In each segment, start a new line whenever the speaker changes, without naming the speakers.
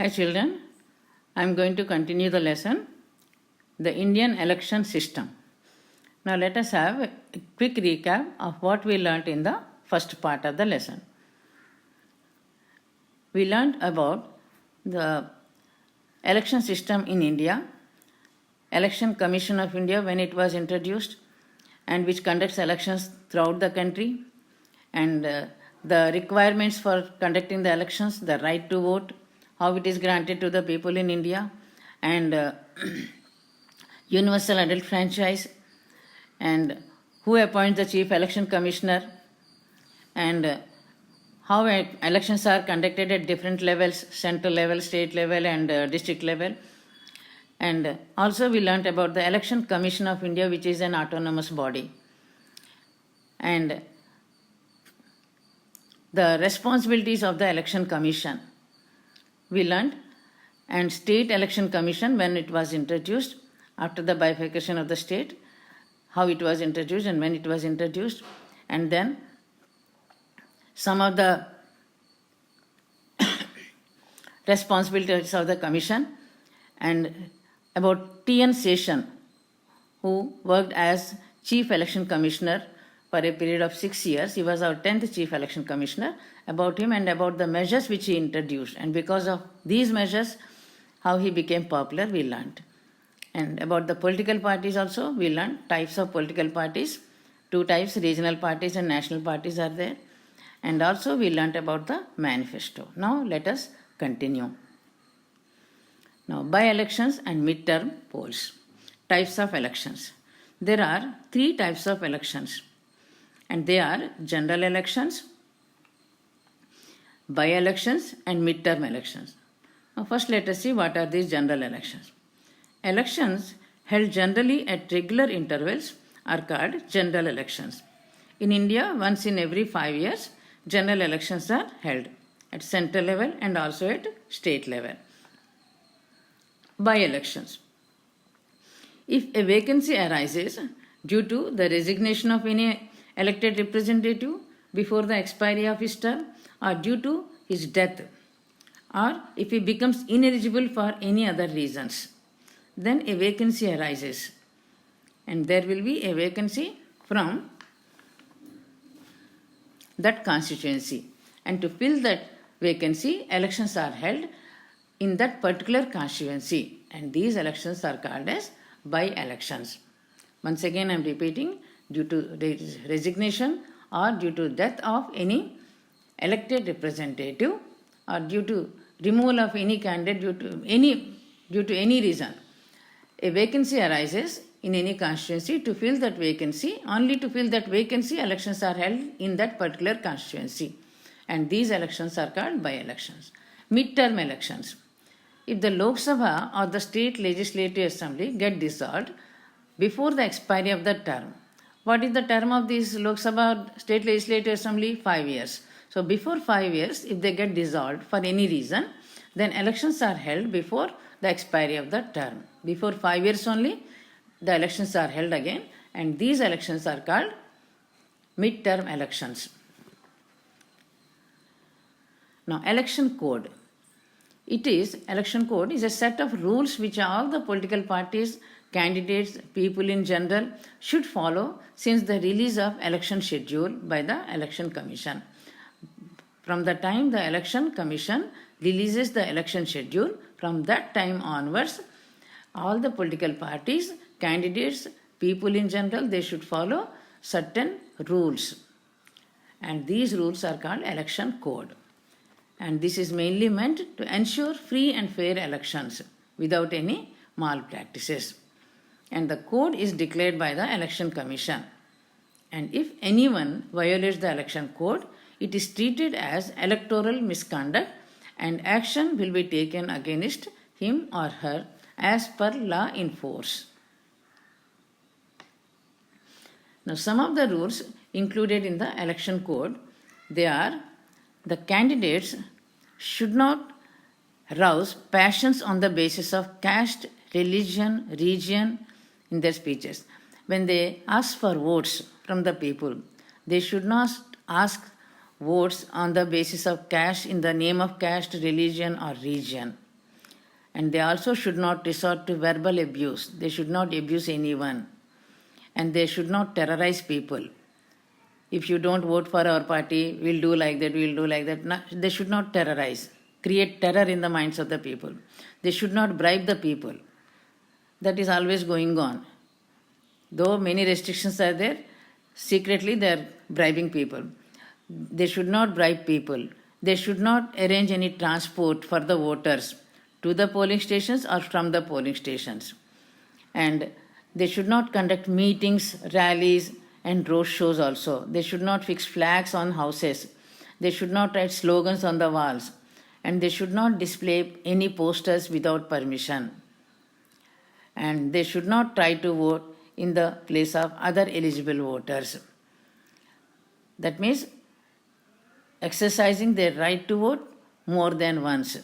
Hi children, I am going to continue the lesson, the Indian election system. Now let us have a quick recap of what we learnt in the first part of the lesson. We learnt about the election system in India, Election Commission of India when it was introduced and which conducts elections throughout the country, and the requirements for conducting the elections, the right to vote, how it is granted to the people in India, and universal adult franchise, and who appoints the chief election commissioner, and how elections are conducted at different levels, central level, state level, and district level. And also we learnt about the Election Commission of India, which is an autonomous body, and the responsibilities of the Election Commission we learnt, and State Election Commission when it was introduced after the bifurcation of the state, how it was introduced and when it was introduced, and then some of the responsibilities of the commission, and about T.N. Seshan, who worked as Chief Election Commissioner for a period of 6 years. He was our 10th Chief Election Commissioner. About him and about the measures which he introduced, and because of these measures, how he became popular, we learnt. And about the political parties also, we learnt types of political parties. 2 types, regional parties and national parties are there. And also we learnt about the manifesto. Now let us continue. Now, by-elections and mid-term polls. Types of elections. There are 3 types of elections, and they are general elections, by-elections, and mid-term elections. Now, first let us see what are these general elections. Elections held generally at regular intervals are called general elections. In India, once in every 5 years, general elections are held at central level and also at state level. By-elections. If a vacancy arises due to the resignation of any elected representative before the expiry of his term, or due to his death, or if he becomes ineligible for any other reasons, then a vacancy arises, and there will be a vacancy from that constituency, and to fill that vacancy, elections are held in that particular constituency, and these elections are called as by-elections. Once again I am repeating, due to resignation or due to death of any elected representative, or due to removal of any candidate due to any reason, a vacancy arises in any constituency. To fill that vacancy, only to fill that vacancy, elections are held in that particular constituency, and these elections are called by-elections. Mid-term elections. If the Lok Sabha or the state legislative assembly get dissolved before the expiry of the term. What is the term of this Lok Sabha or state legislative assembly? 5 years. So before 5 years, if they get dissolved for any reason, then elections are held before the expiry of the term. Before 5 years only, the elections are held again, and these elections are called mid-term elections. Now, election code. Election code is a set of rules which all the political parties, candidates, people in general should follow since the release of election schedule by the Election Commission. From the time the Election Commission releases the election schedule, from that time onwards, all the political parties, candidates, people in general, they should follow certain rules. And these rules are called election code. And this is mainly meant to ensure free and fair elections without any malpractices. And the code is declared by the Election Commission. And if anyone violates the election code, it is treated as electoral misconduct, and action will be taken against him or her as per law in force. Now, some of the rules included in the election code, they are: the candidates should not rouse passions on the basis of caste, religion, region in their speeches. When they ask for votes from the people, they should not ask votes on the basis of caste, in the name of caste, religion or region. And they also should not resort to verbal abuse. They should not abuse anyone. And they should not terrorize people. If you don't vote for our party, we'll do like that, we'll do like that. No, they should not terrorize, create terror in the minds of the people. They should not bribe the people. That is always going on. Though many restrictions are there, secretly they are bribing people. They should not bribe people. They should not arrange any transport for the voters to the polling stations or from the polling stations. And they should not conduct meetings, rallies, and road shows also. They should not fix flags on houses. They should not write slogans on the walls. And they should not display any posters without permission. And they should not try to vote in the place of other eligible voters. That means exercising their right to vote more than once.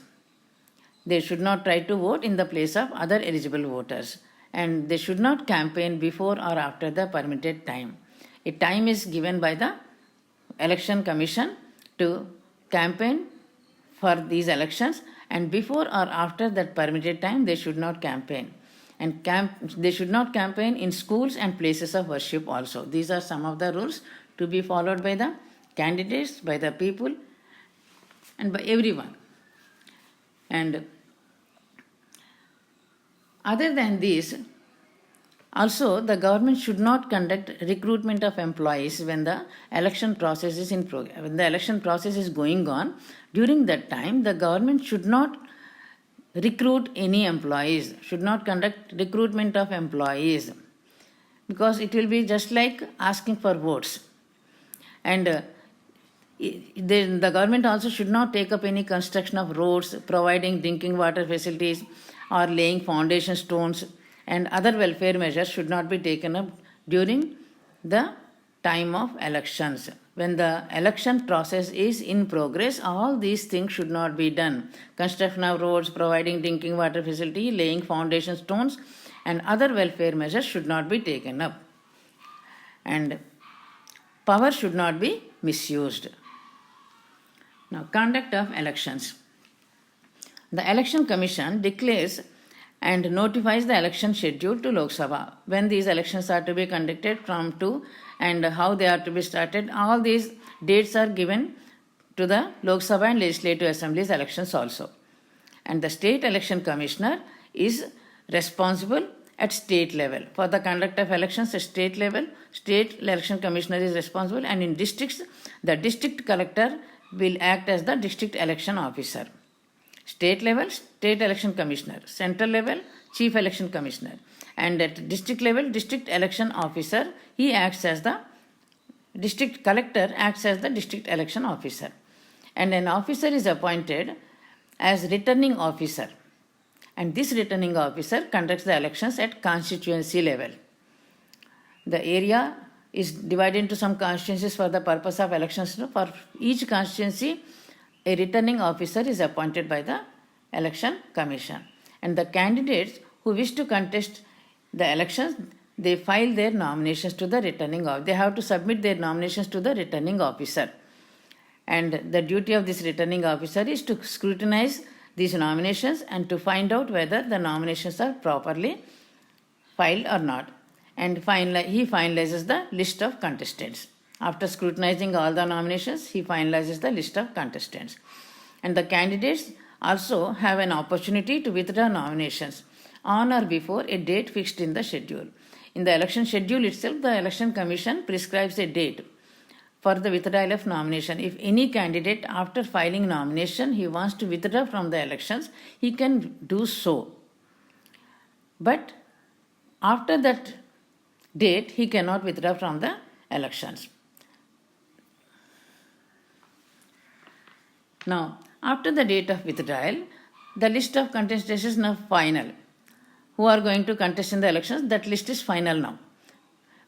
They should not try to vote in the place of other eligible voters. And they should not campaign before or after the permitted time. A time is given by the Election Commission to campaign for these elections, and before or after that permitted time they should not campaign. And they should not campaign in schools and places of worship also. These are some of the rules to be followed by the candidates, by the people, and by everyone. And other than this, also the government should not conduct recruitment of employees when the election process is when the election process is going on. During that time, the government should not recruit any employees, should not conduct recruitment of employees, because it will be just like asking for votes. And the government also should not take up any construction of roads, providing drinking water facilities, or laying foundation stones, and other welfare measures should not be taken up during the time of elections. When the election process is in progress, all these things should not be done. Construction of roads, providing drinking water facility, laying foundation stones, and other welfare measures should not be taken up. And power should not be misused. Now, conduct of elections. The Election Commission declares and notifies the election schedule to Lok Sabha, when these elections are to be conducted, from to, and how they are to be started. All these dates are given to the Lok Sabha and Legislative Assemblies elections also. And the State Election Commissioner is responsible at state level. For the conduct of elections at state level, State Election Commissioner is responsible, and in districts, the District Collector will act as the District Election Officer. State level, State Election Commissioner. Central level, Chief Election Commissioner. And at district level, District Election Officer, he acts as the District Collector, acts as the District Election Officer. And an officer is appointed as Returning Officer. And this Returning Officer conducts the elections at constituency level. The area is divided into some constituencies for the purpose of elections. For each constituency, a returning officer is appointed by the Election Commission. And the candidates who wish to contest the elections, they file their nominations to the returning officer. They have to submit their nominations to the returning officer. And the duty of this returning officer is to scrutinize these nominations and to find out whether the nominations are properly filed or not. And he finalizes the list of contestants. After scrutinizing all the nominations, he finalizes the list of contestants. And the candidates also have an opportunity to withdraw nominations on or before a date fixed in the schedule. In the election schedule itself, the Election Commission prescribes a date for the withdrawal of nomination. If any candidate, after filing nomination, he wants to withdraw from the elections, he can do so. But after that date, he cannot withdraw from the elections. Now, after the date of withdrawal, the list of contestants is now final. Who are going to contest in the elections, that list is final now,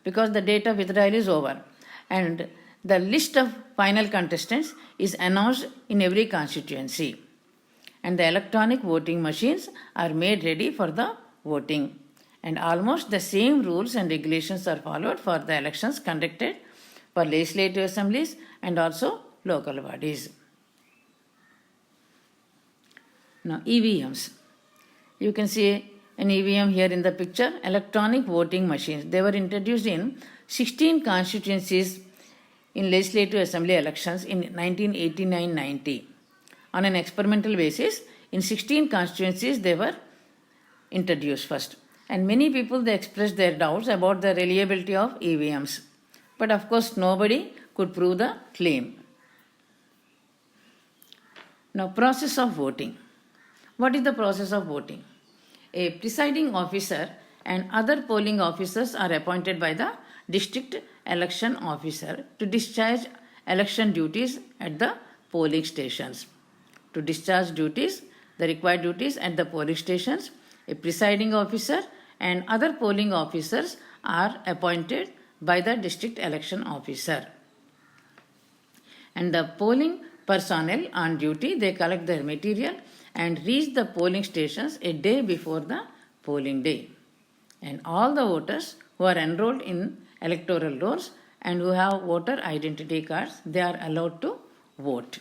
because the date of withdrawal is over. And the list of final contestants is announced in every constituency. And the electronic voting machines are made ready for the voting. And almost the same rules and regulations are followed for the elections conducted for legislative assemblies and also local bodies. Now, EVMs. You can see an EVM here in the picture, electronic voting machines. They were introduced in 16 constituencies in Legislative Assembly elections in 1989-90. On an experimental basis, in 16 constituencies they were introduced first. And many people, they expressed their doubts about the reliability of EVMs. But of course, nobody could prove the claim. Now, process of voting. What is the process of voting? A presiding officer and other polling officers are appointed by the district election officer to discharge election duties at the polling stations. To discharge duties, the required duties at the polling stations, a presiding officer and other polling officers are appointed by the district election officer. And the polling personnel on duty, they collect their material and reach the polling stations a day before the polling day. And all the voters who are enrolled in electoral rolls and who have voter identity cards, they are allowed to vote.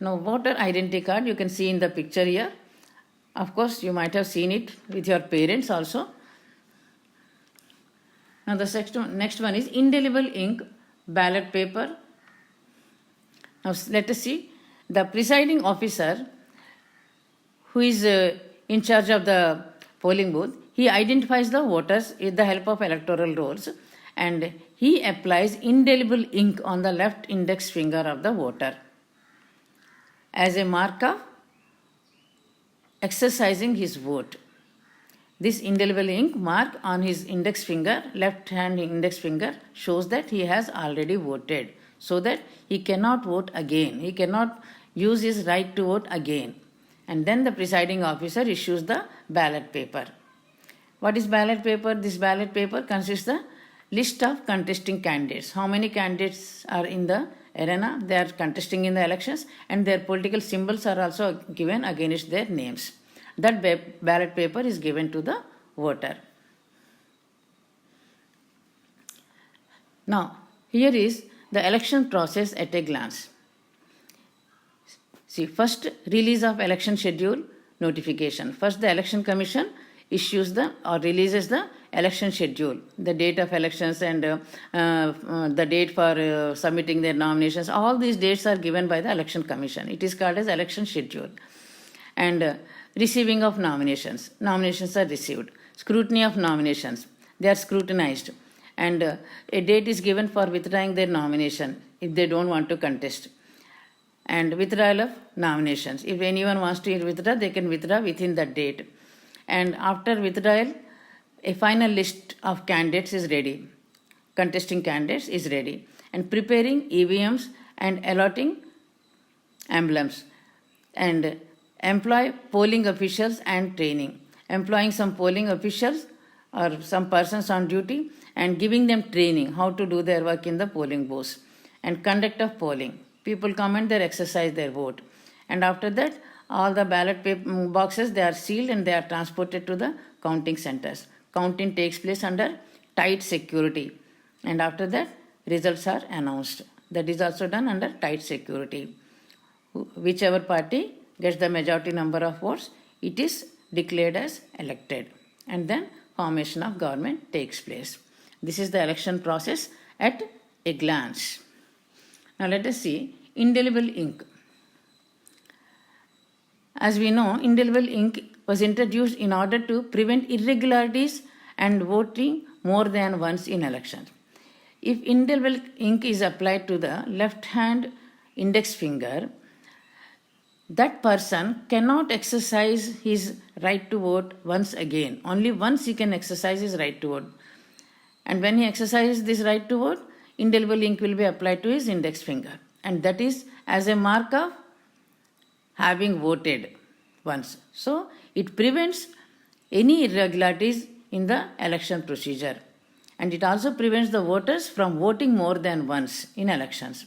Now, voter identity card, you can see in the picture here. Of course, you might have seen it with your parents also. Now, the next one is indelible ink ballot paper. Now, let us see. The presiding officer who is in charge of the polling booth, he identifies the voters with the help of electoral rolls and he applies indelible ink on the left index finger of the voter as a mark of exercising his vote. This indelible ink mark on his index finger, left hand index finger, shows that he has already voted, so that he cannot vote again. He cannot use his right to vote again. And then the presiding officer issues the ballot paper. What is ballot paper? This ballot paper consists of the list of contesting candidates. How many candidates are in the arena? They are contesting in the elections and their political symbols are also given against their names. That ballot paper is given to the voter. Now, here is the election process at a glance. See, first, release of election schedule notification. First, the election commission issues releases the election schedule, the date of elections and the date for submitting their nominations. All these dates are given by the election commission. It is called as election schedule. And receiving of nominations. Nominations are received. Scrutiny of nominations. They are scrutinized. And a date is given for withdrawing their nomination if they don't want to contest. And withdrawal of nominations. If anyone wants to withdraw, they can withdraw within that date. And after withdrawal, a final list of candidates is ready. Contesting candidates is ready. And preparing EVMs and allotting emblems. And employ polling officials and training. Employing some polling officials or some persons on duty and giving them training how to do their work in the polling booths. And conduct of polling. People come and they exercise their vote. And after that, all the ballot boxes, they are sealed and they are transported to the counting centers. Counting takes place under tight security. And after that, results are announced. That is also done under tight security. Whichever party gets the majority number of votes, it is declared as elected. And then formation of government takes place. This is the election process at a glance. Now let us see indelible ink. As we know, indelible ink was introduced in order to prevent irregularities and voting more than once in elections. If indelible ink is applied to the left hand index finger, that person cannot exercise his right to vote once again. Only once he can exercise his right to vote. And when he exercises this right to vote, indelible ink will be applied to his index finger. And that is as a mark of having voted once. So, it prevents any irregularities in the election procedure. And it also prevents the voters from voting more than once in elections.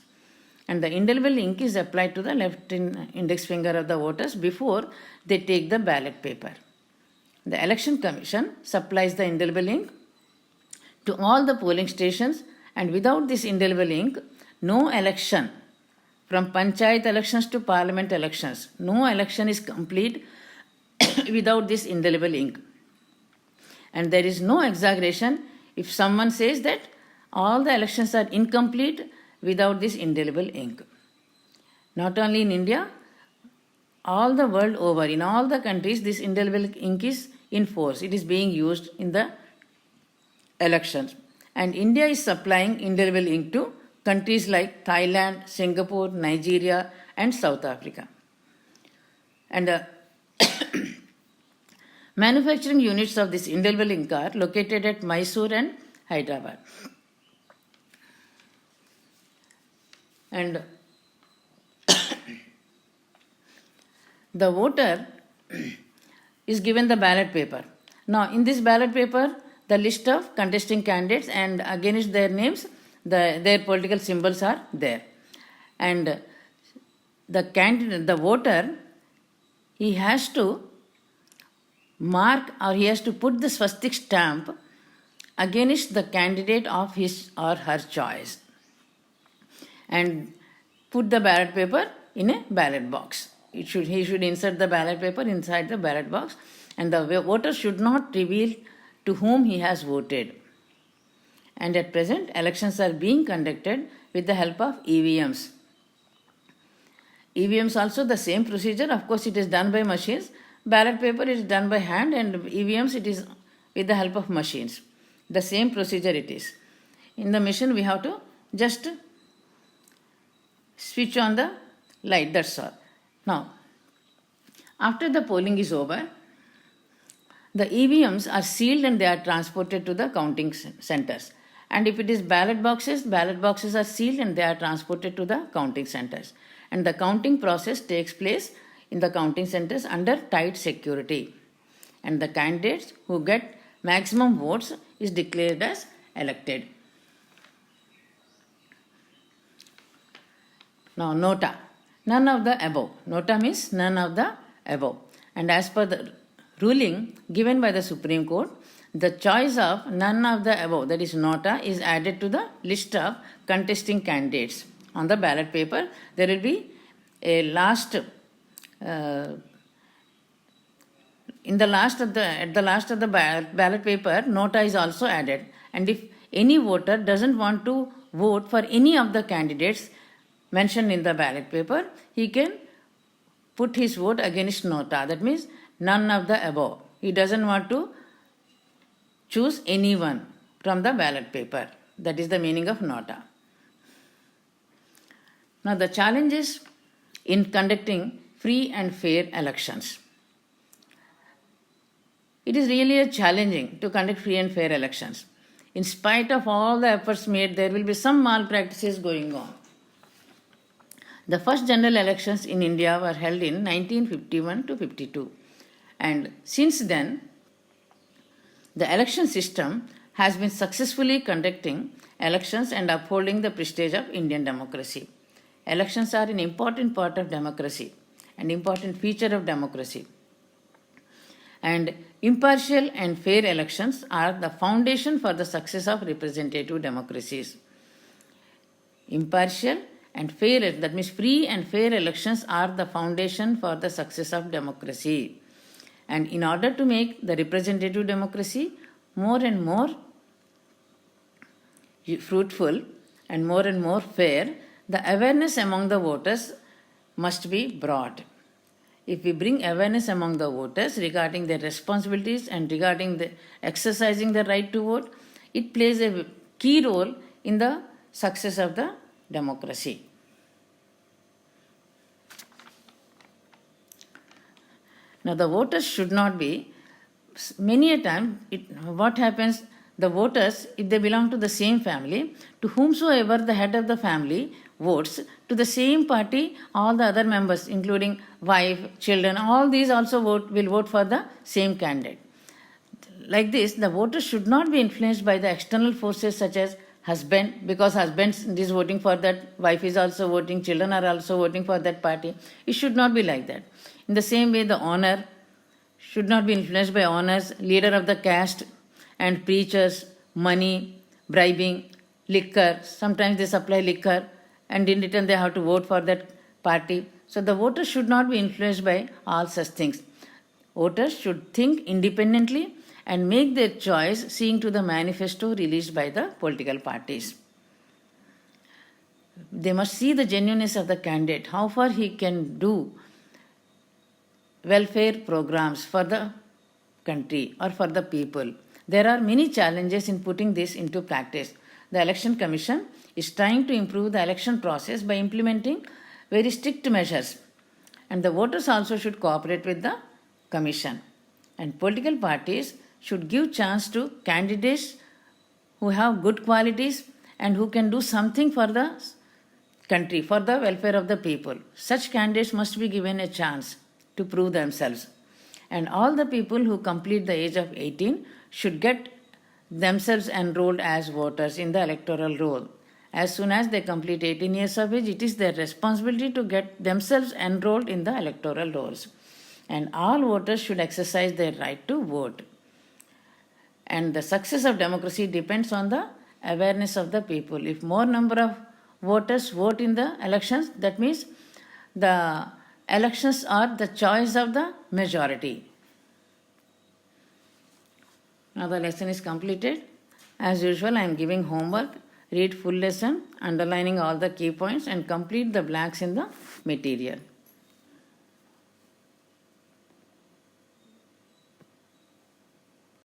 And the indelible ink is applied to the left index finger of the voters before they take the ballot paper. The election commission supplies the indelible ink to all the polling stations, and without this indelible ink, no election, from panchayat elections to parliament elections, no election is complete without this indelible ink. And there is no exaggeration if someone says that all the elections are incomplete without this indelible ink. Not only in India, all the world over, in all the countries, this indelible ink is in force. It is being used in the elections. And India is supplying indelible ink to countries like Thailand, Singapore, Nigeria, and South Africa. And the manufacturing units of this indelible ink are located at Mysore and Hyderabad. And the voter is given the ballot paper. Now, in this ballot paper, the list of contesting candidates and against their names, their political symbols are there. And the voter, he has to mark or he has to put the swastik stamp against the candidate of his or her choice and put the ballot paper in a ballot box. He should insert the ballot paper inside the ballot box, and the voter should not reveal to whom he has voted. And at present, elections are being conducted with the help of EVMs. EVMs also the same procedure. Of course, it is done by machines. Ballot paper is done by hand, and EVMs it is with the help of machines. The same procedure it is. In the machine, we have to just switch on the light, that's all. Now, after the polling is over, the EVMs are sealed and they are transported to the counting centers. And if it is ballot boxes are sealed and they are transported to the counting centers. And the counting process takes place in the counting centers under tight security. And the candidates who get maximum votes is declared as elected. Now, nota. None of the above. Nota means none of the above. And as per the ruling given by the Supreme Court, the choice of none of the above, that is nota, is added to the list of contesting candidates. On the ballot paper, there will be a last, at the last of the ballot paper, nota is also added. And if any voter doesn't want to vote for any of the candidates mentioned in the ballot paper, he can put his vote against nota. That means none of the above. He doesn't want to choose anyone from the ballot paper. That is the meaning of nota. Now, the challenges in conducting free and fair elections. It is really challenging to conduct free and fair elections. In spite of all the efforts made, there will be some malpractices going on. The first general elections in India were held in 1951 to 52. And since then, the election system has been successfully conducting elections and upholding the prestige of Indian democracy. Elections are an important part of democracy, an important feature of democracy. And impartial and fair elections are the foundation for the success of representative democracies. Impartial and fair, that means free and fair elections are the foundation for the success of democracy. And in order to make the representative democracy more and more fruitful and more fair, the awareness among the voters must be brought. If we bring awareness among the voters regarding their responsibilities and regarding the exercising the right to vote, it plays a key role in the success of the democracy. Now, the voters should not be, many a time, what happens, the voters, if they belong to the same family, to whomsoever the head of the family votes, to the same party, all the other members, including wife, children, all these also will vote for the same candidate. Like this, the voters should not be influenced by the external forces such as husband, because husband is voting for that, wife is also voting, children are also voting for that party. It should not be like that. In the same way, the honor should not be influenced by honors, leader of the caste, and preachers, money, bribing, liquor. Sometimes they supply liquor and in return they have to vote for that party. So the voters should not be influenced by all such things. Voters should think independently and make their choice seeing to the manifesto released by the political parties. They must see the genuineness of the candidate, how far he can do welfare programs for the country or for the people. There are many challenges in putting this into practice. The Election Commission is trying to improve the election process by implementing very strict measures, and the voters also should cooperate with the Commission. And political parties should give chance to candidates who have good qualities and who can do something for the country, for the welfare of the people. Such candidates must be given a chance to prove themselves. And all the people who complete the age of 18 should get themselves enrolled as voters in the electoral roll. As soon as they complete 18 years of age, it is their responsibility to get themselves enrolled in the electoral rolls. And all voters should exercise their right to vote. And the success of democracy depends on the awareness of the people. If more number of voters vote in the elections, that means the elections are the choice of the majority. Now the lesson is completed. As usual, I am giving homework. Read full lesson, underlining all the key points and complete the blanks in the material.